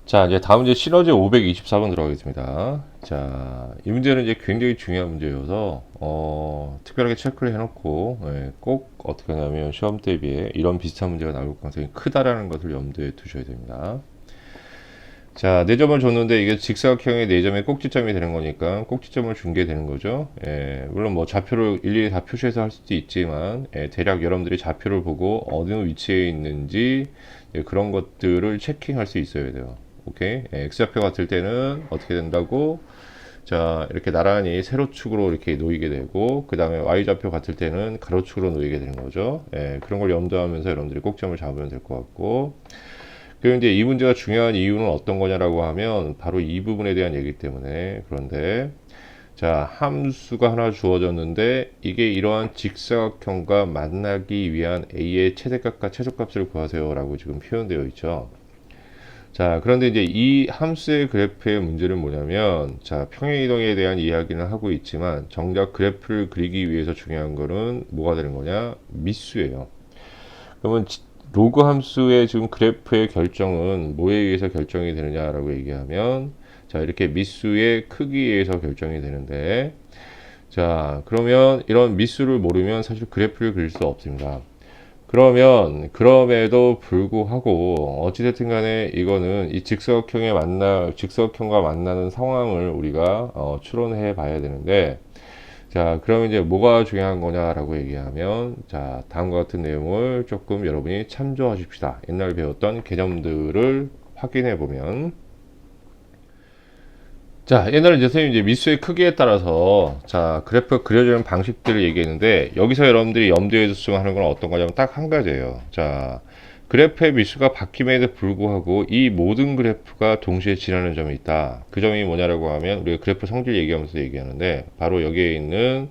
자, 이제 다음 문제 실어제 524번 들어가겠습니다. 자, 이 문제는 이제 굉장히 중요한 문제여서, 특별하게 체크를 해놓고, 꼭 어떻게 하냐면 시험 대비에 이런 비슷한 문제가 나올 가능성이 크다라는 것을 염두에 두셔야 됩니다. 자, 4점을 줬는데 이게 직사각형의 4점의 꼭지점이 되는 거니까 꼭지점을 준 게 되는 거죠. 물론 뭐 좌표를 일일이 다 표시해서 할 수도 있지만, 대략 여러분들이 좌표를 보고 어느 위치에 있는지 그런 것들을 체킹할 수 있어야 돼요. 오케이. x좌표 같을 때는 어떻게 된다고? 자, 이렇게 나란히 세로축으로 이렇게 놓이게 되고, 그 다음에 y좌표 같을 때는 가로축으로 놓이게 되는 거죠. 그런 걸 염두하면서 여러분들이 꼭점을 잡으면 될 것 같고, 그리고 이제 이 문제가 중요한 이유는 어떤 거냐라고 하면 바로 이 부분에 대한 얘기 때문에. 그런데 자, 함수가 하나 주어졌는데 이게 이러한 직사각형과 만나기 위한 a의 최대값과 최소값을 구하세요 라고 지금 표현되어 있죠. 자, 그런데 이제 이 함수의 그래프의 문제는 뭐냐면, 자, 평행이동에 대한 이야기는 하고 있지만 정작 그래프를 그리기 위해서 중요한 거는 뭐가 되는 거냐? 미수예요. 그러면 로그 함수의 지금 그래프의 결정은 뭐에 의해서 결정이 되느냐라고 얘기하면, 자, 이렇게 미수의 크기에 의해서 결정이 되는데, 자, 그러면 이런 미수를 모르면 사실 그래프를 그릴 수 없습니다. 그러면 그럼에도 불구하고 어찌됐든 간에 이거는 이 직사각형과 만나는 상황을 우리가 추론해 봐야 되는데, 자, 그러면 이제 뭐가 중요한 거냐라고 얘기하면, 자, 다음과 같은 내용을 조금 여러분이 참조하십시다. 옛날 배웠던 개념들을 확인해 보면, 자, 옛날에 이제 선생님이 이제 미수의 크기에 따라서, 자, 그래프 그려주는 방식들을 얘기했는데, 여기서 여러분들이 염두에 두시면 하는 건 어떤 거냐면 딱 한 가지예요. 자, 그래프의 미수가 바뀜에도 불구하고 이 모든 그래프가 동시에 지나는 점이 있다. 그 점이 뭐냐라고 하면, 우리가 그래프 성질 얘기하면서 얘기하는데, 바로 여기에 있는,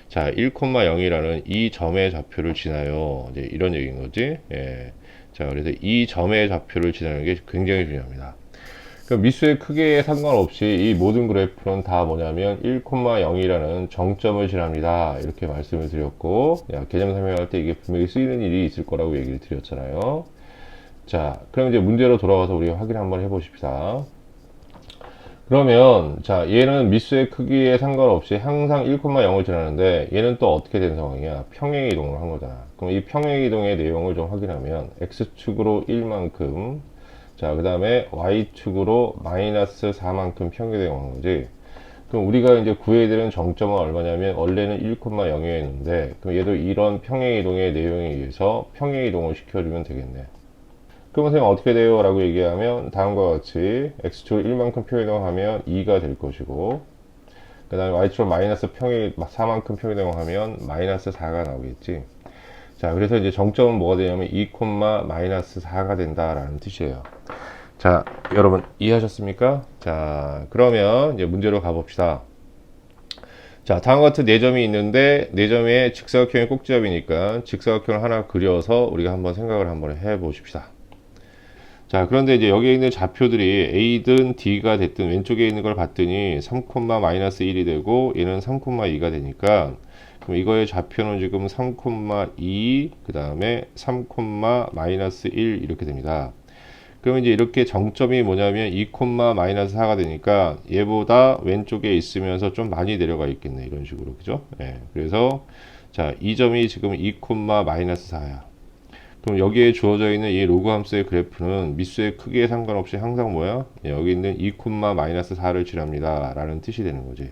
자, 1,0이라는 이 점의 좌표를 지나요. 이제 이런 얘기인 거지. 예. 자, 그래서 이 점의 좌표를 지나는 게 굉장히 중요합니다. 그 미수의 크기에 상관없이 이 모든 그래프는 다 뭐냐면 1,0이라는 정점을 지납니다. 이렇게 말씀을 드렸고, 개념 설명할 때 이게 분명히 쓰이는 일이 있을 거라고 얘기를 드렸잖아요. 자, 그럼 이제 문제로 돌아가서 우리 확인 한번 해보십시다. 그러면 자, 얘는 미수의 크기에 상관없이 항상 1,0을 지나는데 얘는 또 어떻게 된 상황이야? 평행 이동을 한 거잖아. 그럼 이 평행 이동의 내용을 좀 확인하면 x축으로 1만큼, 자, 그 다음에 y축으로 마이너스 4만큼 평행이동한 거지. 그럼 우리가 이제 구해야 되는 정점은 얼마냐면 원래는 1,0였는데, 그럼 얘도 이런 평행이동의 내용에 의해서 평행이동을 시켜주면 되겠네. 그럼 선생님 어떻게 돼요? 라고 얘기하면 다음과 같이 x축으로 1만큼 평행이동하면 2가 될 것이고, 그 다음에 y축으로 마이너스 4만큼 평행이동하면 마이너스 4가 나오겠지. 자, 그래서 이제 정점은 뭐가 되냐면 2, 마이너스 4가 된다라는 뜻이에요. 자, 여러분 이해하셨습니까? 자, 그러면 이제 문제로 가봅시다. 자, 다음과 같은 4점이 있는데 4점의 직사각형의 꼭지점이니까 직사각형을 하나 그려서 우리가 한번 생각을 한번 해보십시다. 자, 그런데 이제 여기에 있는 좌표들이 A든 D가 됐든 왼쪽에 있는 걸 봤더니 3, 마이너스 1이 되고 얘는 3, 2가 되니까, 그럼 이거의 좌표는 지금 3,2, 그 다음에 3, 마이너스 1 이렇게 됩니다. 그러면 이제 이렇게 정점이 뭐냐면 2, 마이너스 4가 되니까 얘보다 왼쪽에 있으면서 좀 많이 내려가 있겠네. 이런 식으로. 그죠? 예. 그래서 자, 이 점이 지금 2, 마이너스 4야. 그럼 여기에 주어져 있는 이 로그 함수의 그래프는 미수의 크기에 상관없이 항상 뭐야? 여기 있는 2, 마이너스 4를 지납니다. 라는 뜻이 되는 거지.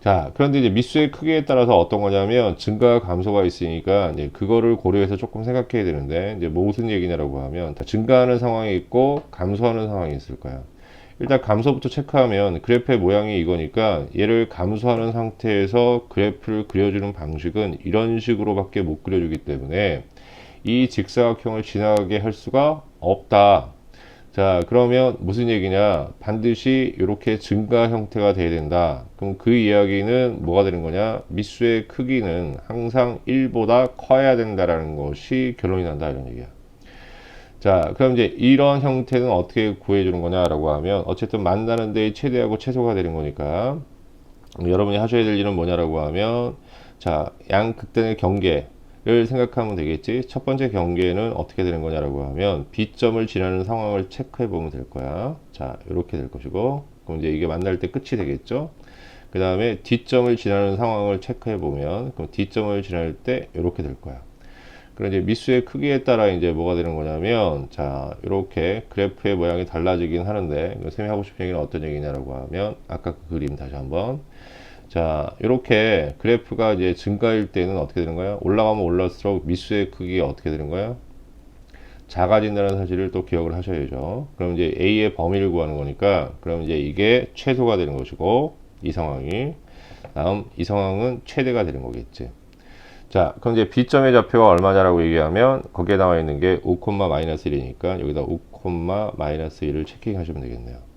자, 그런데 이제 미수의 크기에 따라서 어떤 거냐면 증가와 감소가 있으니까 이제 그거를 고려해서 조금 생각해야 되는데, 이제 뭐 무슨 얘기냐라고 하면 증가하는 상황이 있고 감소하는 상황이 있을 거야. 일단 감소부터 체크하면 그래프의 모양이 이거니까 얘를 감소하는 상태에서 그래프를 그려주는 방식은 이런 식으로밖에 못 그려주기 때문에 이 직사각형을 지나가게 할 수가 없다. 자, 그러면 무슨 얘기냐? 반드시 이렇게 증가 형태가 돼야 된다. 그럼 그 이야기는 뭐가 되는 거냐? 미수의 크기는 항상 1보다 커야 된다라는 것이 결론이 난다, 이런 얘기야. 자, 그럼 이제 이런 형태는 어떻게 구해주는 거냐라고 하면, 어쨌든 만나는 데의 최대하고 최소가 되는 거니까, 여러분이 하셔야 될 일은 뭐냐라고 하면, 자, 양 극단의 경계, 를 생각하면 되겠지. 첫 번째 경계는 어떻게 되는 거냐라고 하면 B점을 지나는 상황을 체크해 보면 될 거야. 자, 이렇게 될 것이고, 그럼 이제 이게 만날 때 끝이 되겠죠. 그 다음에 D점을 지나는 상황을 체크해 보면, 그럼 D점을 지날 때 이렇게 될 거야. 그럼 이제 미수의 크기에 따라 이제 뭐가 되는 거냐면, 자, 이렇게 그래프의 모양이 달라지긴 하는데, 쌤이 하고 싶은 얘기는 어떤 얘기냐라고 하면, 아까 그 그림 다시 한번. 자, 이렇게 그래프가 이제 증가일 때는 어떻게 되는 거야? 올라가면 올라갈수록 미수의 크기가 어떻게 되는 거야? 작아진다는 사실을 또 기억을 하셔야죠. 그럼 이제 A의 범위를 구하는 거니까, 그럼 이제 이게 최소가 되는 것이고, 이 상황이. 다음, 이 상황은 최대가 되는 거겠지. 자, 그럼 이제 B점의 좌표가 얼마냐라고 얘기하면, 거기에 나와 있는 게 5,-1이니까, 여기다 5,-1을 체킹하시면 되겠네요.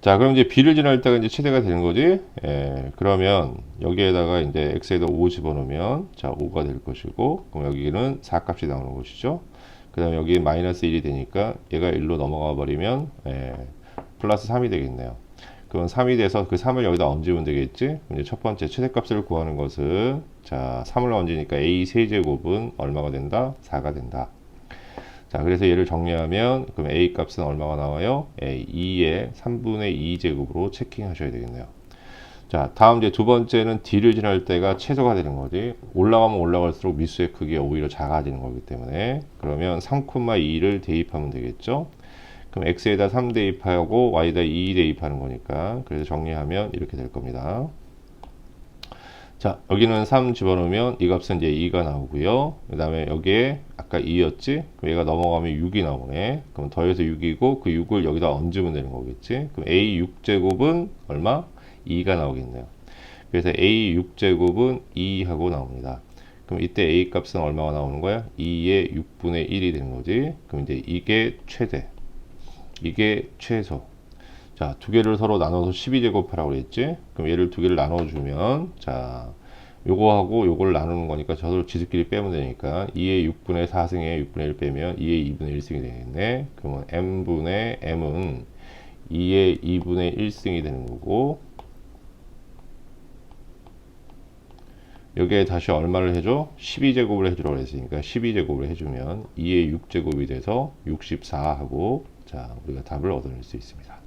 자, 그럼 이제 B를 지날 때가 이제 최대가 되는 거지. 예, 그러면 여기에다가 이제 X에다 5 집어넣으면, 자, 5가 될 것이고, 그럼 여기는 4값이 나오는 것이죠. 그 다음에 여기 마이너스 1이 되니까 얘가 1로 넘어가 버리면, 예, 플러스 3이 되겠네요. 그럼 3이 돼서 그 3을 여기다 얹으면 되겠지. 이제 첫 번째 최대값을 구하는 것은, 자, 3을 얹으니까 A 세제곱은 얼마가 된다? 4가 된다. 자, 그래서 얘를 정리하면 그럼 A 값은 얼마가 나와요? 2의 3분의 2 제곱으로 체킹하셔야 되겠네요. 자, 다음 이제 두 번째는 D를 지날 때가 최소가 되는 거지. 올라가면 올라갈수록 미수의 크기가 오히려 작아지는 거기 때문에, 그러면 3,2를 대입하면 되겠죠. 그럼 X에다 3 대입하고 Y에다 2 대입하는 거니까, 그래서 정리하면 이렇게 될 겁니다. 자, 여기는 3 집어넣으면 이 값은 이제 2가 나오고요. 그 다음에 여기에 아까 2였지? 그럼 얘가 넘어가면 6이 나오네. 그럼 더해서 6이고 그 6을 여기다 얹으면 되는 거겠지? 그럼 A 6제곱은 얼마? 2가 나오겠네요. 그래서 A 6제곱은 2 하고 나옵니다. 그럼 이때 A 값은 얼마가 나오는 거야? 2의 6분의 1이 되는 거지. 그럼 이제 이게 최대, 이게 최소. 자, 두 개를 서로 나눠서 12제곱하라고 그랬지? 그럼 얘를 두 개를 나눠주면, 자, 요거하고 요걸 나누는 거니까 저도 지들끼리 빼면 되니까 2의 6분의 4승에 6분의 1 빼면 2의 2분의 1승이 되겠네. 그러면 m분의 m은 2의 2분의 1승이 되는 거고, 여기에 다시 얼마를 해줘? 12제곱을 해주라고 했으니까 12제곱을 해주면 2의 6제곱이 돼서 64 하고, 자, 우리가 답을 얻어낼 수 있습니다.